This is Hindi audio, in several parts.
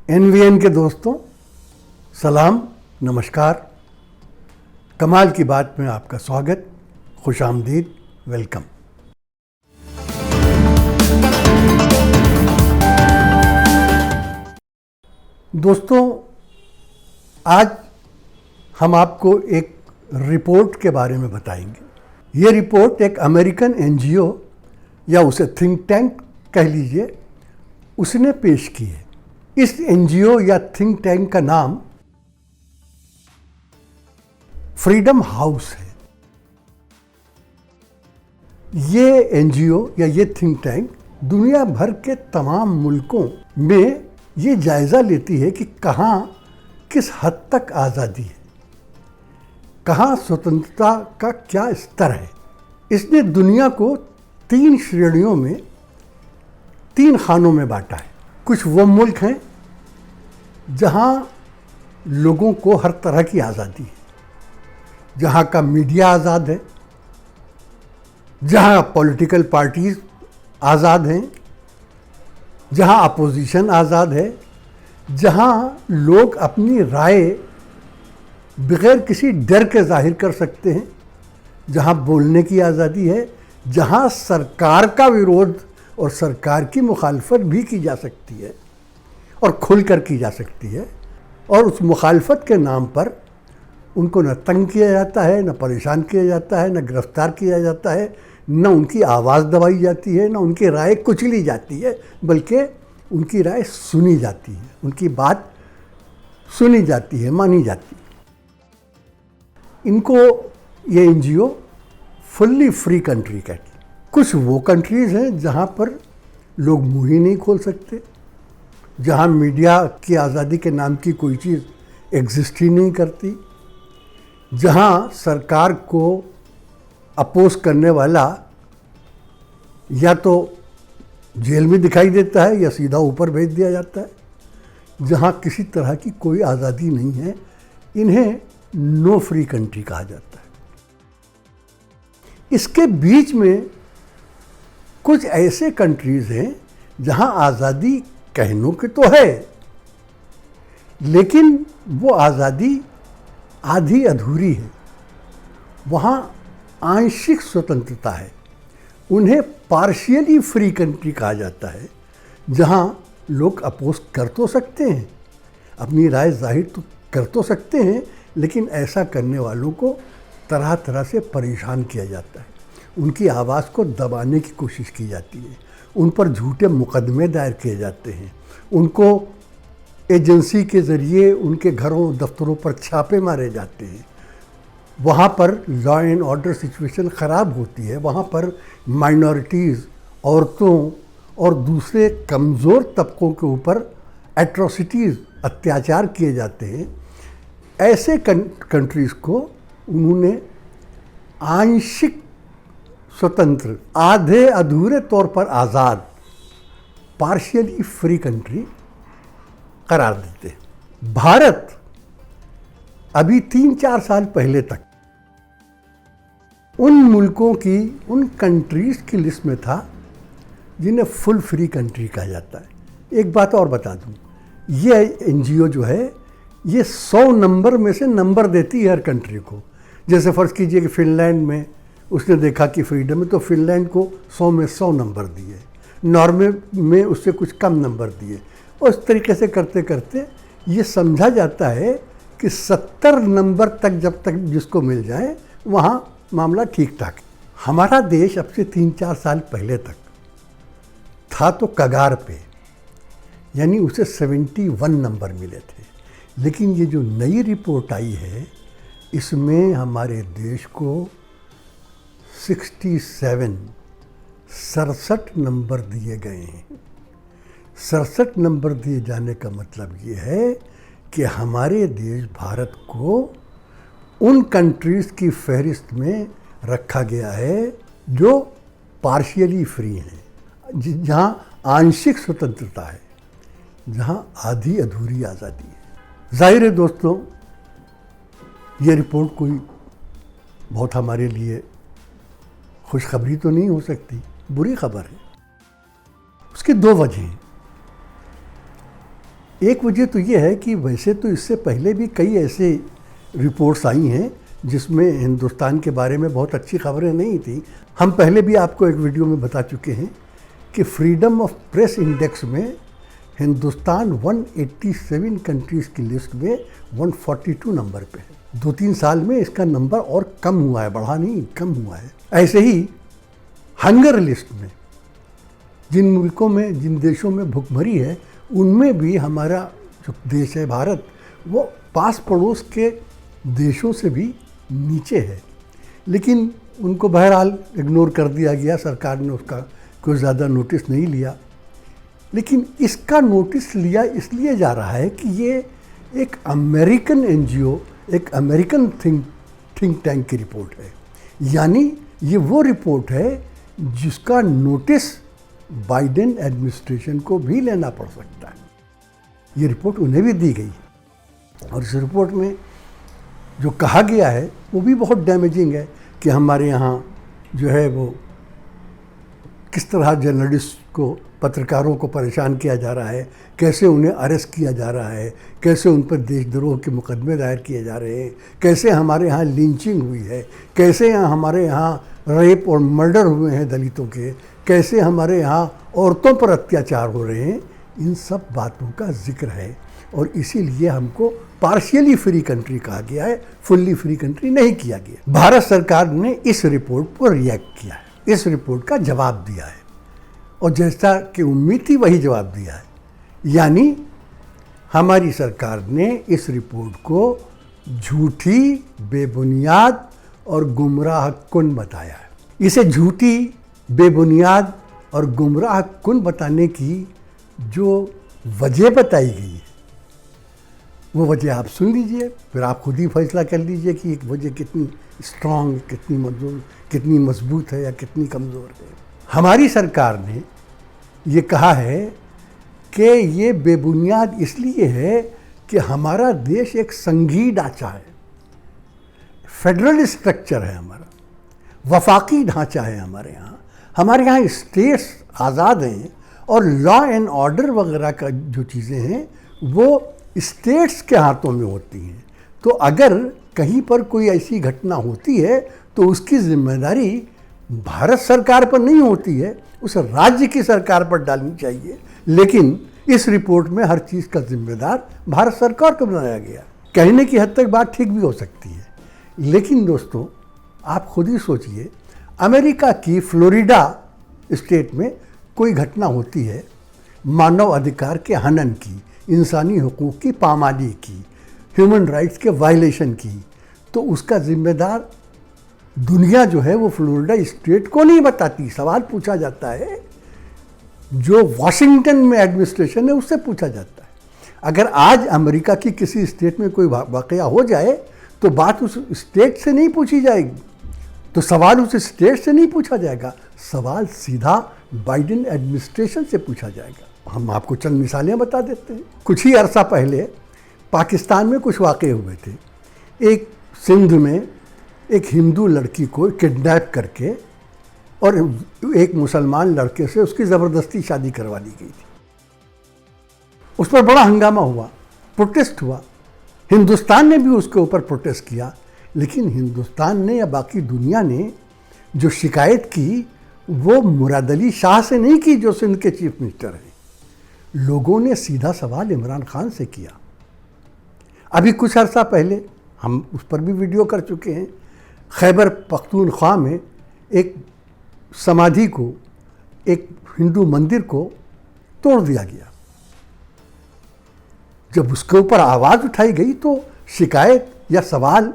एनवीएन के दोस्तों, सलाम, नमस्कार। कमाल की बात में आपका स्वागत, खुशामदीद, वेलकम। दोस्तों, आज हम आपको एक रिपोर्ट के बारे में बताएंगे। ये रिपोर्ट एक अमेरिकन एनजीओ या उसे थिंक टैंक कह लीजिए, उसने पेश की है। इस एनजीओ या थिंक टैंक का नाम फ्रीडम हाउस है। ये एनजीओ या ये थिंक टैंक दुनिया भर के तमाम मुल्कों में ये जायज़ा लेती है कि कहाँ किस हद तक आज़ादी है, कहाँ स्वतंत्रता का क्या स्तर है। इसने दुनिया को 3 श्रेणियों में, 3 खानों में बांटा है। कुछ वो मुल्क हैं जहाँ लोगों को हर तरह की आज़ादी है, जहाँ का मीडिया आज़ाद है, जहाँ पॉलिटिकल पार्टीज आज़ाद हैं, जहाँ अपोजिशन आज़ाद है, जहाँ लोग अपनी राय बगैर किसी डर के जाहिर कर सकते हैं, जहाँ बोलने की आज़ादी है, जहाँ सरकार का विरोध और सरकार की मुखालफत भी की जा सकती है और खुलकर की जा सकती है। और उस मुखालफत के नाम पर उनको न तंग किया जाता है, न परेशान किया जाता है, न गिरफ्तार किया जाता है, न उनकी आवाज़ दबाई जाती है, न उनकी राय कुचली जाती है, बल्कि उनकी राय सुनी जाती है, उनकी बात सुनी जाती है, मानी जाती है। इनको ये एनजीओ फुल्ली फ्री कंट्री कहती है। कुछ वो कंट्रीज़ हैं जहाँ पर लोग मुँह ही नहीं खोल सकते, जहाँ मीडिया की आज़ादी के नाम की कोई चीज़ एग्जिस्ट ही नहीं करती, जहाँ सरकार को अपोज करने वाला या तो जेल में दिखाई देता है या सीधा ऊपर भेज दिया जाता है, जहाँ किसी तरह की कोई आज़ादी नहीं है, इन्हें नो फ्री कंट्री कहा जाता है। इसके बीच में कुछ ऐसे कंट्रीज़ हैं जहाँ आज़ादी कहनों की तो है, लेकिन वो आज़ादी आधी अधूरी है। वहाँ आंशिक स्वतंत्रता है। उन्हें पार्शियली फ्री कंट्री कहा जाता है, जहाँ लोग अपोज कर तो सकते हैं, अपनी राय जाहिर तो कर तो सकते हैं, लेकिन ऐसा करने वालों को तरह तरह से परेशान किया जाता है, उनकी आवाज़ को दबाने की कोशिश की जाती है, उन पर झूठे मुकदमे दायर किए जाते हैं, उनको एजेंसी के ज़रिए उनके घरों दफ्तरों पर छापे मारे जाते हैं। वहाँ पर लॉ एंड ऑर्डर सिचुएशन ख़राब होती है। वहाँ पर माइनॉरिटीज़, औरतों और दूसरे कमज़ोर तबकों के ऊपर एट्रोसिटीज़, अत्याचार किए जाते हैं। ऐसे कंट्रीज़ को उन्होंने आंशिक स्वतंत्र, आधे अधूरे तौर पर आज़ाद, पार्शियली फ्री कंट्री करार देते हैं। भारत अभी 3-4 साल पहले तक उन मुल्कों की, उन कंट्रीज़ की लिस्ट में था जिन्हें फुल फ्री कंट्री कहा जाता है। एक बात और बता दूं, ये एनजीओ जो है ये 100 नंबर में से नंबर देती है हर कंट्री को। जैसे फ़र्ज़ कीजिए कि फ़िनलैंड में उसने देखा कि फ्रीडम है, तो फ़िनलैंड को 100 में 100 नंबर दिए, नॉर्वे में उससे कुछ कम नंबर दिए। और इस तरीके से करते करते ये समझा जाता है कि 70 नंबर तक जब तक जिसको मिल जाए वहाँ मामला ठीक ठाक है। हमारा देश अब से 3-4 साल पहले तक था तो कगार पे, यानी उसे 71 नंबर मिले थे। लेकिन ये जो नई रिपोर्ट आई है, इसमें हमारे देश को 67 नंबर दिए गए हैं। 67 नंबर दिए जाने का मतलब ये है कि हमारे देश भारत को उन कंट्रीज़ की फहरिस्त में रखा गया है जो पार्शियली फ्री हैं, जहाँ आंशिक स्वतंत्रता है, जहाँ आधी अधूरी आज़ादी है। जाहिर है दोस्तों, ये रिपोर्ट कोई बहुत हमारे लिए खुशखबरी तो नहीं हो सकती, बुरी खबर है। उसकी 2 वजह हैं। एक वजह तो ये है कि वैसे तो इससे पहले भी कई ऐसे रिपोर्ट्स आई हैं जिसमें हिंदुस्तान के बारे में बहुत अच्छी खबरें नहीं थी। हम पहले भी आपको एक वीडियो में बता चुके हैं कि फ्रीडम ऑफ प्रेस इंडेक्स में हिंदुस्तान 187 कंट्रीज़ की लिस्ट में 142 नंबर पे है। 2-3 साल में इसका नंबर और कम हुआ है, बढ़ा नहीं, कम हुआ है। ऐसे ही हंगर लिस्ट में जिन मुल्कों में, जिन देशों में भुखमरी है, उनमें भी हमारा जो देश है भारत, वो पास पड़ोस के देशों से भी नीचे है। लेकिन उनको बहरहाल इग्नोर कर दिया गया, सरकार ने उसका कोई ज़्यादा नोटिस नहीं लिया। लेकिन इसका नोटिस लिया इसलिए जा रहा है कि ये एक अमेरिकन एनजीओ, एक अमेरिकन थिंक टैंक की रिपोर्ट है। यानी ये वो रिपोर्ट है जिसका नोटिस बाइडेन एडमिनिस्ट्रेशन को भी लेना पड़ सकता है। ये रिपोर्ट उन्हें भी दी गई और इस रिपोर्ट में जो कहा गया है वो भी बहुत डैमेजिंग है कि हमारे यहाँ जो है वो किस तरह जर्नलिस्ट को, पत्रकारों को परेशान किया जा रहा है, कैसे उन्हें अरेस्ट किया जा रहा है, कैसे उन पर देशद्रोह के मुकदमे दायर किए जा रहे हैं, कैसे हमारे यहाँ लिंचिंग हुई है, कैसे हमारे यहाँ रेप और मर्डर हुए हैं दलितों के, कैसे हमारे यहाँ औरतों पर अत्याचार हो रहे हैं। इन सब बातों का जिक्र है और इसीलिए हमको पार्शियली फ्री कंट्री कहा गया है, फुल्ली फ्री कंट्री नहीं किया गया। भारत सरकार ने इस रिपोर्ट पर रिएक्ट किया है, इस रिपोर्ट का जवाब दिया है और जैसा कि उम्मीद थी वही जवाब दिया है। यानी हमारी सरकार ने इस रिपोर्ट को झूठी, बेबुनियाद और गुमराह कुन बताया है। इसे झूठी, बेबुनियाद और गुमराह कुन बताने की जो वजह बताई गई है वो वजह आप सुन लीजिए, फिर आप खुद ही फैसला कर लीजिए कि एक वजह कितनी स्ट्रांग, कितनी मजबूत है या कितनी कमज़ोर है। हमारी सरकार ने ये कहा है कि ये बेबुनियाद इसलिए है कि हमारा देश एक संघीय ढांचा है, फेडरल स्ट्रक्चर है हमारा, वफाकी ढांचा है हमारे यहाँ स्टेट्स आज़ाद हैं और लॉ एंड ऑर्डर वगैरह का जो चीज़ें हैं वो स्टेट्स के हाथों में होती हैं। तो अगर कहीं पर कोई ऐसी घटना होती है तो उसकी जिम्मेदारी भारत सरकार पर नहीं होती है, उस राज्य की सरकार पर डालनी चाहिए। लेकिन इस रिपोर्ट में हर चीज़ का जिम्मेदार भारत सरकार को बनाया गया। कहने की हद तक बात ठीक भी हो सकती है, लेकिन दोस्तों आप खुद ही सोचिए, अमेरिका की फ्लोरिडा स्टेट में कोई घटना होती है मानव अधिकार के हनन की, इंसानी हुकूक की पामाली की, ह्यूमन राइट्स के वायलेशन की, तो उसका जिम्मेदार दुनिया जो है वो फ्लोरिडा स्टेट को नहीं बताती। सवाल पूछा जाता है जो वॉशिंगटन में एडमिनिस्ट्रेशन है उससे पूछा जाता है। अगर आज अमेरिका की किसी स्टेट में कोई वाकया हो जाए तो बात उस स्टेट से नहीं पूछी जाएगी, तो सवाल उस स्टेट से नहीं पूछा जाएगा, सवाल सीधा बाइडेन एडमिनिस्ट्रेशन से पूछा जाएगा। हम आपको चंद मिसालें बता देते हैं। कुछ ही अरसा पहले पाकिस्तान में कुछ वाक़े हुए थे। एक सिंध में एक हिंदू लड़की को किडनैप करके और एक मुसलमान लड़के से उसकी ज़बरदस्ती शादी करवा दी गई थी। उस पर बड़ा हंगामा हुआ, प्रोटेस्ट हुआ, हिंदुस्तान ने भी उसके ऊपर प्रोटेस्ट किया। लेकिन हिंदुस्तान ने या बाकी दुनिया ने जो शिकायत की वो मुराद अली शाह से नहीं की जो सिंध के चीफ मिनिस्टर हैं। लोगों ने सीधा सवाल इमरान खान से किया। अभी कुछ अर्सा पहले हम उस पर भी वीडियो कर चुके हैं, खैबर पख्तूनख्वा में एक समाधि को, एक हिंदू मंदिर को तोड़ दिया गया। जब उसके ऊपर आवाज़ उठाई गई तो शिकायत या सवाल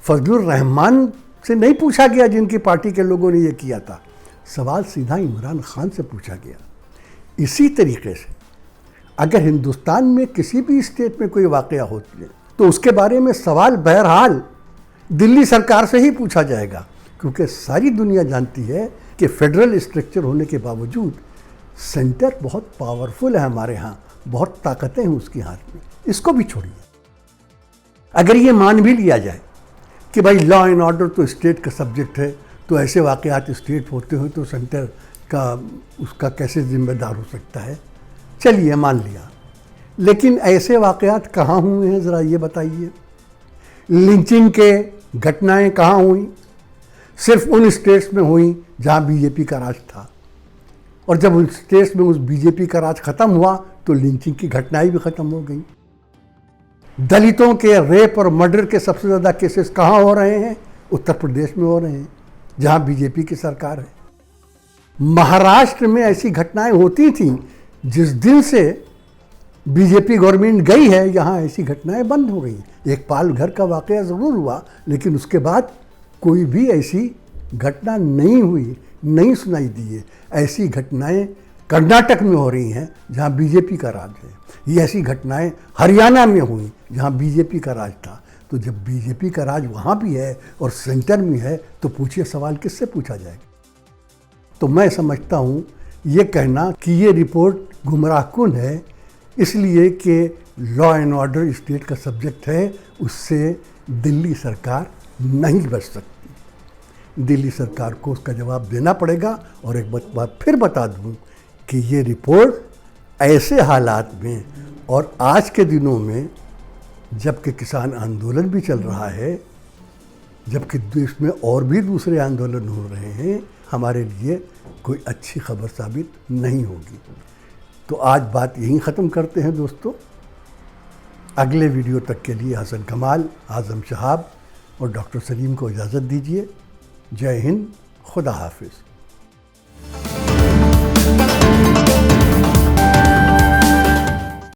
फजलुर रहमान से नहीं पूछा गया जिनकी पार्टी के लोगों ने ये किया था, सवाल सीधा इमरान खान से पूछा गया। इसी तरीके से अगर हिंदुस्तान में किसी भी स्टेट में कोई वाकया होती है तो उसके बारे में सवाल बहरहाल दिल्ली सरकार से ही पूछा जाएगा, क्योंकि सारी दुनिया जानती है कि फेडरल स्ट्रक्चर होने के बावजूद सेंटर बहुत पावरफुल है हमारे यहाँ, बहुत ताकतें हैं उसके हाथ में। इसको भी छोड़िए, अगर ये मान भी लिया जाए कि भाई लॉ एंड ऑर्डर तो स्टेट का सब्जेक्ट है, तो ऐसे वाक़यात स्टेट होते हुए तो सेंटर का उसका कैसे जिम्मेदार हो सकता है, चलिए मान लिया। लेकिन ऐसे वाक़यात कहाँ हुए हैं ज़रा ये बताइए। लिंचिंग के घटनाएं कहाँ हुई? सिर्फ उन स्टेट्स में हुई जहाँ बीजेपी का राज था, और जब उन स्टेट्स में उस बीजेपी का राज ख़त्म हुआ तो लिंचिंग की घटनाएं भी ख़त्म हो गई। दलितों के रेप और मर्डर के सबसे ज़्यादा केसेस कहाँ हो रहे हैं? उत्तर प्रदेश में हो रहे हैं जहाँ बीजेपी की सरकार है। महाराष्ट्र में ऐसी घटनाएं होती थीं, जिस दिन से बीजेपी गवर्नमेंट गई है यहाँ ऐसी घटनाएं बंद हो गई। एक पाल घर का वाक़या ज़रूर हुआ, लेकिन उसके बाद कोई भी ऐसी घटना नहीं हुई, नहीं सुनाई दी है। ऐसी घटनाएं कर्नाटक में हो रही हैं जहाँ बीजेपी का राज है। ये ऐसी घटनाएं हरियाणा में हुई जहाँ बीजेपी का राज था। तो जब बीजेपी का राज वहाँ भी है और सेंटर में है तो पूछिए सवाल किससे पूछा जाएगा। तो मैं समझता हूँ ये कहना कि ये रिपोर्ट गुमराहकुन है, इसलिए कि लॉ एंड ऑर्डर स्टेट का सब्जेक्ट है, उससे दिल्ली सरकार नहीं बच सकती। दिल्ली सरकार को उसका जवाब देना पड़ेगा। और एक बात फिर बता दूँ कि ये रिपोर्ट ऐसे हालात में और आज के दिनों में, जबकि किसान आंदोलन भी चल रहा है, जबकि देश में और भी दूसरे आंदोलन हो रहे हैं, हमारे लिए कोई अच्छी खबर साबित नहीं होगी। तो आज बात यहीं ख़त्म करते हैं दोस्तों। अगले वीडियो तक के लिए हसन कमाल, आज़म शहाब और डॉक्टर सलीम को इजाज़त दीजिए। जय हिंद, खुदा हाफिज़।